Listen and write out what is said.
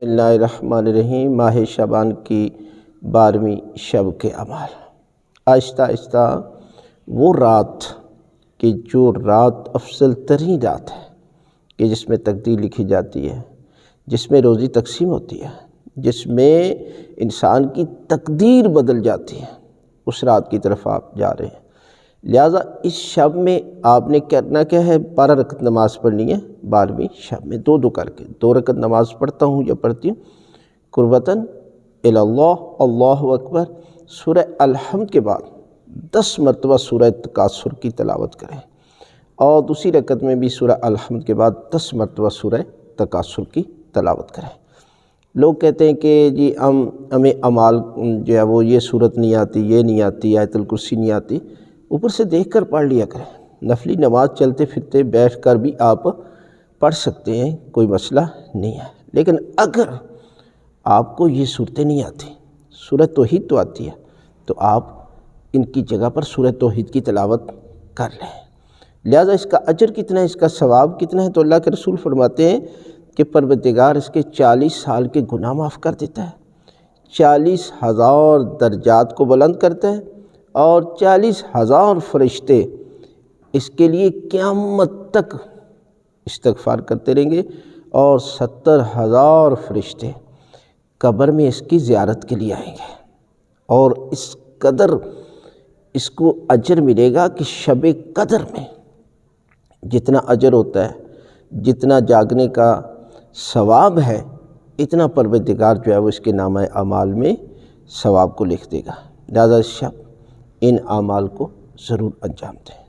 بسم اللہ الرحمن الرحیم۔ ماہ شعبان کی 12ویں شب کے اعمال۔ آہستہ آہستہ وہ رات کہ جو رات افضل ترین رات ہے کہ جس میں تقدیر لکھی جاتی ہے، جس میں روزی تقسیم ہوتی ہے، جس میں انسان کی تقدیر بدل جاتی ہے، اس رات کی طرف آپ جا رہے ہیں۔ لہٰذا اس شب میں آپ نے کرنا کیا ہے؟ 12 رکعت نماز پڑھنی ہے 12ویں شب میں، دو کر کے 2 رکعت نماز پڑھتا ہوں یا پڑھتی ہوں قربتاً الی اللہ، اللہ اکبر۔ سورہ الحمد کے بعد 10 مرتبہ سورہ تکاثر کی تلاوت کریں، اور دوسری رکعت میں بھی سورہ الحمد کے بعد 10 مرتبہ سورہ تکاثر کی تلاوت کریں۔ لوگ کہتے ہیں کہ جی ہمیں اعمال جو ہے وہ یہ صورت نہیں آتی، یہ نہیں آتی، آیت الکرسی نہیں آتی، اوپر سے دیکھ کر پڑھ لیا کریں۔ نفلی نماز چلتے پھرتے بیٹھ کر بھی آپ پڑھ سکتے ہیں، کوئی مسئلہ نہیں ہے۔ لیکن اگر آپ کو یہ صورتیں نہیں آتی، سورہ توحید تو آتی ہے، تو آپ ان کی جگہ پر سورہ توحید کی تلاوت کر لیں۔ لہٰذا اس کا اجر کتنا ہے، اس کا ثواب کتنا ہے؟ تو اللہ کے رسول فرماتے ہیں کہ پروردگار اس کے 40 سال کے گناہ معاف کر دیتا ہے، 40,000 درجات کو بلند کرتا ہے، اور 40,000 فرشتے اس کے لیے قیامت تک استغفار کرتے رہیں گے، اور 70,000 فرشتے قبر میں اس کی زیارت کے لیے آئیں گے، اور اس قدر اس کو اجر ملے گا کہ شب قدر میں جتنا اجر ہوتا ہے، جتنا جاگنے کا ثواب ہے، اتنا پروردگار جو ہے وہ اس کے نامہ اعمال میں ثواب کو لکھ دے گا۔ لہٰذا اس شب ان اعمال کو ضرور انجام دیں۔